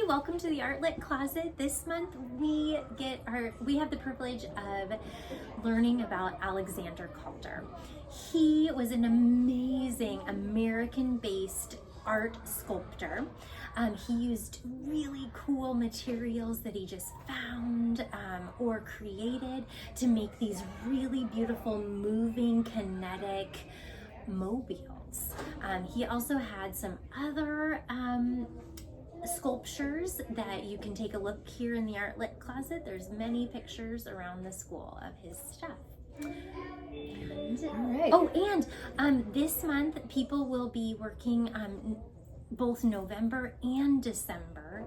welcome to the Art Lit Closet. This month we have the privilege of learning about Alexander Calder. He was an amazing American-based art sculptor. He used really cool materials that he just found or created to make these really beautiful, moving, kinetic mobiles. He also had some other sculptures that you can take a look here in the Art Lit Closet. There's many pictures around the school of his stuff. And this month people will be working both November and December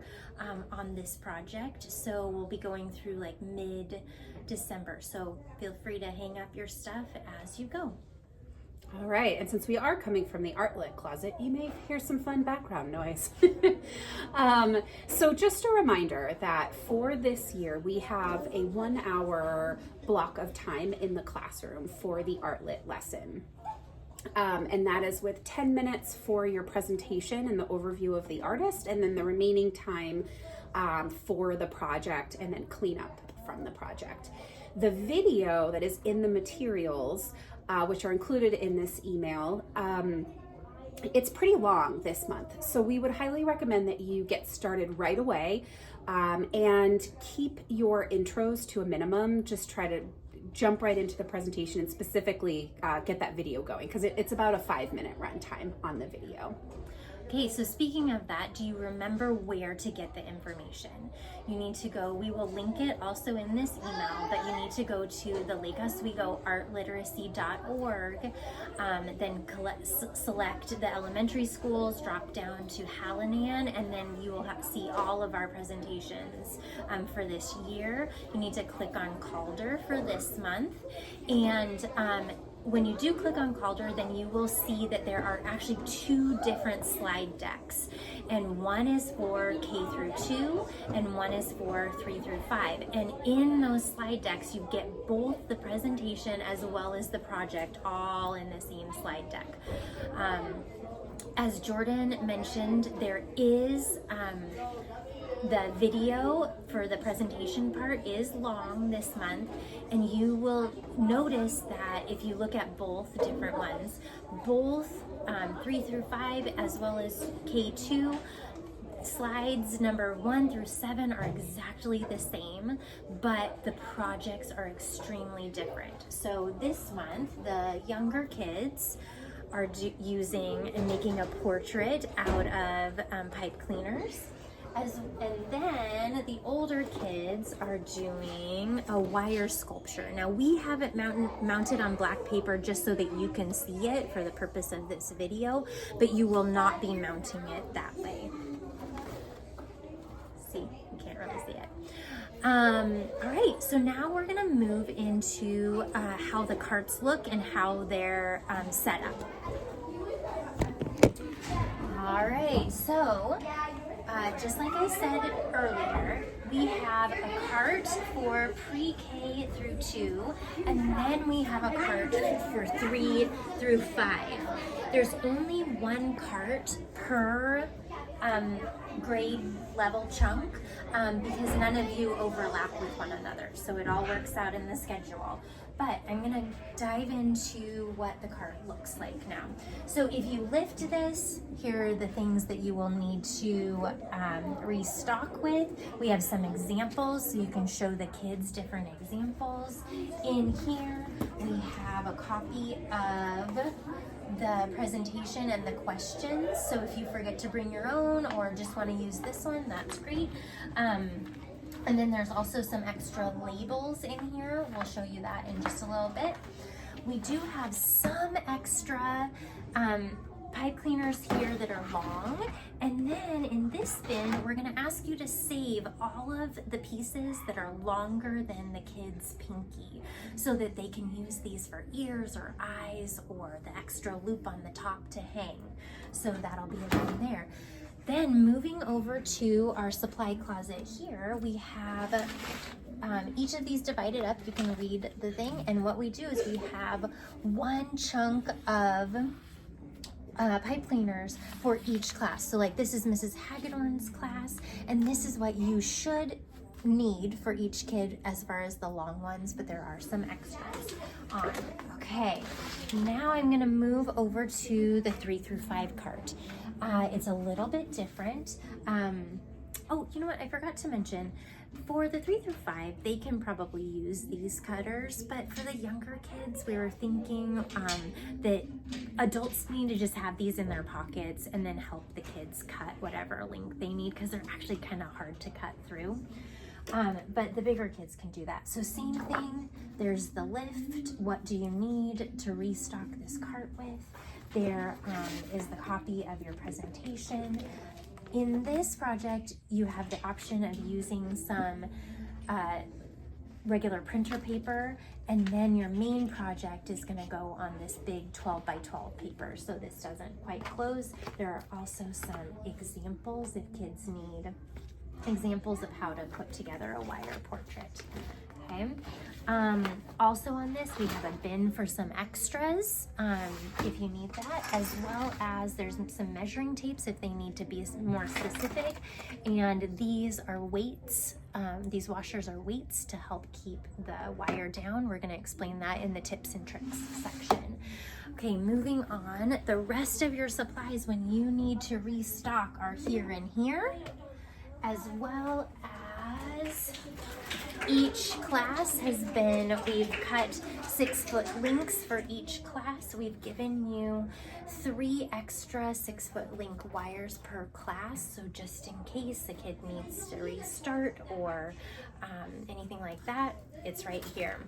on this project. So we'll be going through like mid-December. So feel free to hang up your stuff as you go. All right, and since we are coming from the Art Lit Closet, you may hear some fun background noise. So just a reminder that for this year, we have a 1 hour block of time in the classroom for the Art Lit lesson. And that is with 10 minutes for your presentation and the overview of the artist, and then the remaining time for the project and then cleanup from the project. The video that is in the materials, which are included in this email, it's pretty long this month. So we would highly recommend that you get started right away and keep your intros to a minimum. Just try to jump right into the presentation and specifically get that video going, because it's about a 5-minute run time on the video. Okay, so speaking of that, do you remember where to get the information? You need to go, we will link it also in this email, but you need to go to the Lake Oswego artliteracy.org, then select the elementary schools, drop down to Hallinan, and then you will see all of our presentations for this year. You need to click on Calder for this month, and when you do click on Calder, then you will see that there are actually 2 different slide decks, and one is for K through 2 and one is for 3 through 5. And in those slide decks, you get both the presentation as well as the project all in the same slide deck. As Jordan mentioned, there is the video for the presentation part is long this month, and you will notice that if you look at both different ones, both 3 through 5 as well as K2, slides number 1 through 7 are exactly the same, but the projects are extremely different. So this month, the younger kids are using and making a portrait out of pipe cleaners. And then the older kids are doing a wire sculpture. Now we have it mounted on black paper just so that you can see it for the purpose of this video, but you will not be mounting it that way. See, you can't really see it. All right, so now we're gonna move into how the carts look and how they're set up. All right, so just like I said earlier, we have a cart for pre-K through 2, and then we have a cart for 3 through 5. There's only 1 cart per grade level chunk because none of you overlap with one another, so it all works out in the schedule. But I'm gonna dive into what the cart looks like now. So if you lift this, here are the things that you will need to restock with. We have some examples, so you can show the kids different examples. In here, we have a copy of the presentation and the questions. So if you forget to bring your own or just wanna use this one, that's great. And then there's also some extra labels in here. We'll show you that in just a little bit. We do have some extra pipe cleaners here that are long. And then in this bin, we're gonna ask you to save all of the pieces that are longer than the kid's pinky so that they can use these for ears or eyes or the extra loop on the top to hang. So that'll be around there. Then moving over to our supply closet here, we have each of these divided up. You can read the thing, and what we do is we have 1 chunk of pipe cleaners for each class. So like this is Mrs. Hagedorn's class, and this is what you should need for each kid as far as the long ones, but there are some extras on. Okay, now I'm gonna move over to the 3 through 5 cart. It's a little bit different. Oh, you know what? I forgot to mention, for the 3 through 5, they can probably use these cutters, but for the younger kids, we were thinking that adults need to just have these in their pockets and then help the kids cut whatever length they need, because they're actually kind of hard to cut through. But the bigger kids can do that. So same thing, there's the lift. What do you need to restock this cart with? There is the copy of your presentation. In this project, you have the option of using some regular printer paper, and then your main project is gonna go on this big 12 by 12 paper, so this doesn't quite close. There are also some examples if kids need examples of how to put together a wire portrait. Okay. Also on this, we have a bin for some extras if you need that, as well as there's some measuring tapes if they need to be more specific. And these are weights. These washers are weights to help keep the wire down. We're going to explain that in the tips and tricks section. Okay, moving on. The rest of your supplies when you need to restock are here and here, as well as each class we've cut 6-foot links for each class. We've given you 3 extra 6-foot link wires per class. So just in case the kid needs to restart or anything like that, it's right here.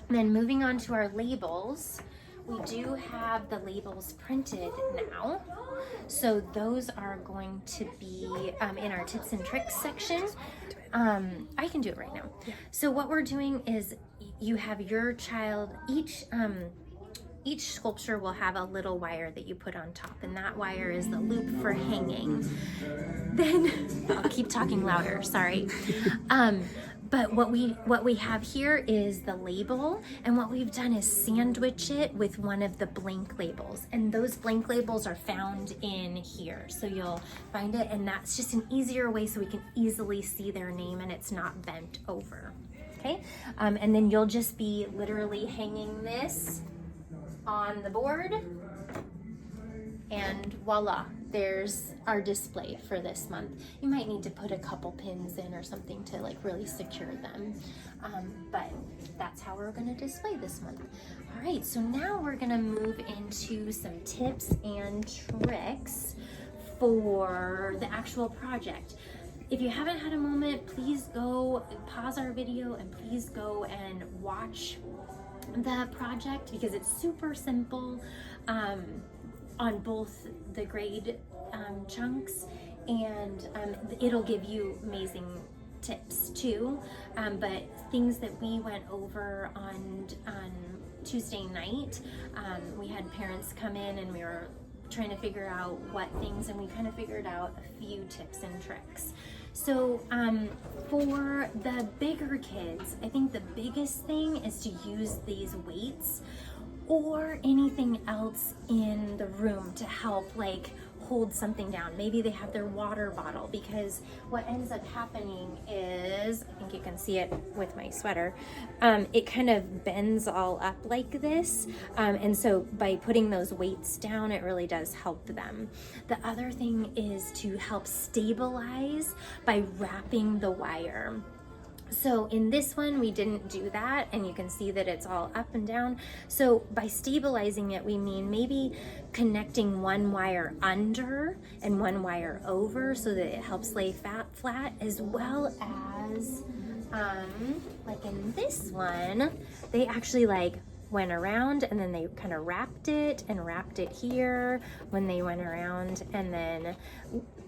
And then moving on to our labels, we do have the labels printed now. So those are going to be in our tips and tricks section. I can do it right now. Yeah. So what we're doing is you have your child, each sculpture will have a little wire that you put on top, and that wire is the loop for hanging. Then I'll keep talking louder, sorry. But what we have here is the label, and what we've done is sandwich it with one of the blank labels, and those blank labels are found in here. So you'll find it, and that's just an easier way so we can easily see their name and it's not bent over. Okay, and then you'll just be literally hanging this on the board, and voila, there's our display for this month. You might need to put a couple pins in or something to like really secure them, but that's how we're going to display this month. All right, so now we're going to move into some tips and tricks for the actual project. If you haven't had a moment, please go pause our video and please go and watch the project, because it's super simple on both the grade chunks, and it'll give you amazing tips too, but things that we went over on Tuesday night, we had parents come in and we were trying to figure out what things, and we kind of figured out a few tips and tricks. So for the bigger kids, I think the biggest thing is to use these weights or anything else in the room to help like hold something down. Maybe they have their water bottle, because what ends up happening is, I think you can see it with my sweater, it kind of bends all up like this, and so by putting those weights down, it really does help them. The other thing is to help stabilize by wrapping the wire. So in this one, we didn't do that, and you can see that it's all up and down. So by stabilizing it, we mean maybe connecting one wire under and one wire over so that it helps lay flat, as well as like in this one, they actually like went around and then they kind of wrapped it here when they went around, and then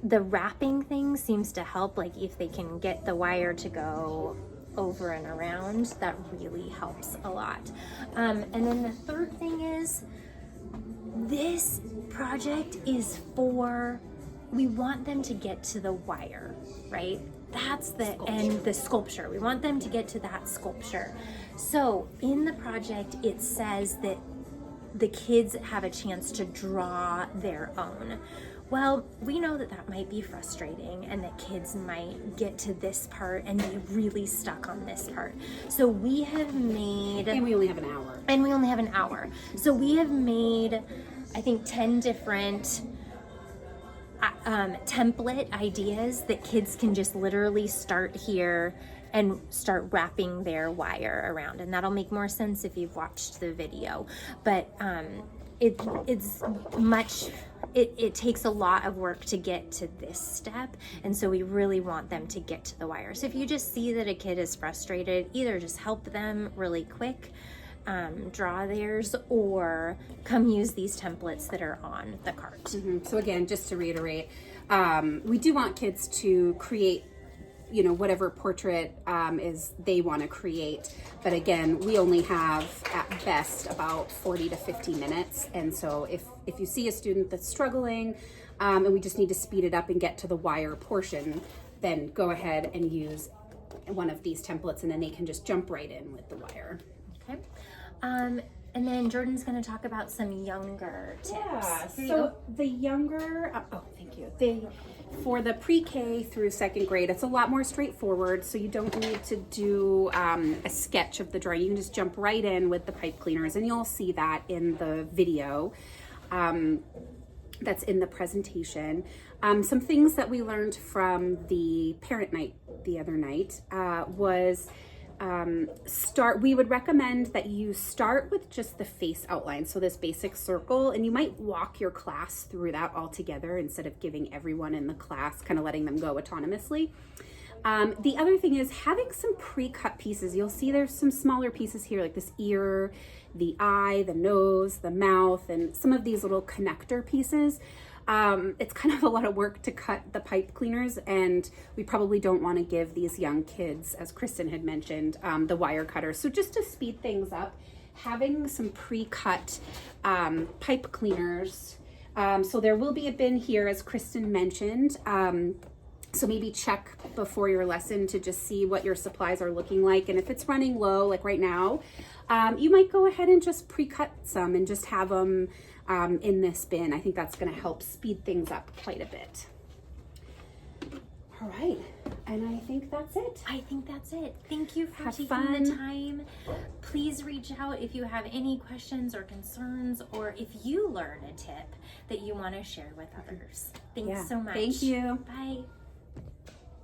the wrapping thing seems to help, like if they can get the wire to go over and around, that really helps a lot. And then the third thing is, this project is for, we want them to get to the wire, right? That's the end, the sculpture. We want them to get to that sculpture. So in the project, it says that the kids have a chance to draw their own. Well, we know that that might be frustrating and that kids might get to this part and be really stuck on this part. So we have made... And we only have an hour. And we only have an hour. So we have made, I think, 10 different template ideas that kids can just literally start here and start wrapping their wire around. And that'll make more sense if you've watched the video. But it takes a lot of work to get to this step, and so we really want them to get to the wire. So if you just see that a kid is frustrated, either just help them really quick, draw theirs, or come use these templates that are on the cart. So again, just to reiterate, we do want kids to create, you know, whatever portrait is they want to create. But again, we only have at best about 40 to 50 minutes. And so if you see a student that's struggling and we just need to speed it up and get to the wire portion, then go ahead and use one of these templates and then they can just jump right in with the wire. Okay. And then Jordan's going to talk about some younger tips. Yeah, so the younger, thank you. For the pre-K through second grade, it's a lot more straightforward, so you don't need to do a sketch of the drawing. You can just jump right in with the pipe cleaners, and you'll see that in the video that's in the presentation. Some things that we learned from the parent night the other night was we would recommend that you start with just the face outline, so this basic circle, and you might walk your class through that all together instead of giving everyone in the class, kind of letting them go autonomously. The other thing is having some pre-cut pieces. You'll see there's some smaller pieces here, like this ear, the eye, the nose, the mouth, and some of these little connector pieces. It's kind of a lot of work to cut the pipe cleaners, and we probably don't want to give these young kids, as Kristen had mentioned, the wire cutter. So just to speed things up, having some pre-cut pipe cleaners. So there will be a bin here, as Kristen mentioned. So maybe check before your lesson to just see what your supplies are looking like. And if it's running low, like right now, you might go ahead and just pre-cut some and just have them in this bin. I think that's going to help speed things up quite a bit. All right, and I think that's it. I think that's it. Thank you for Have taking fun. the time. Please reach out if you have any questions or concerns, or if you learn a tip that you want to share with others. Thanks so much. Thank you. Bye.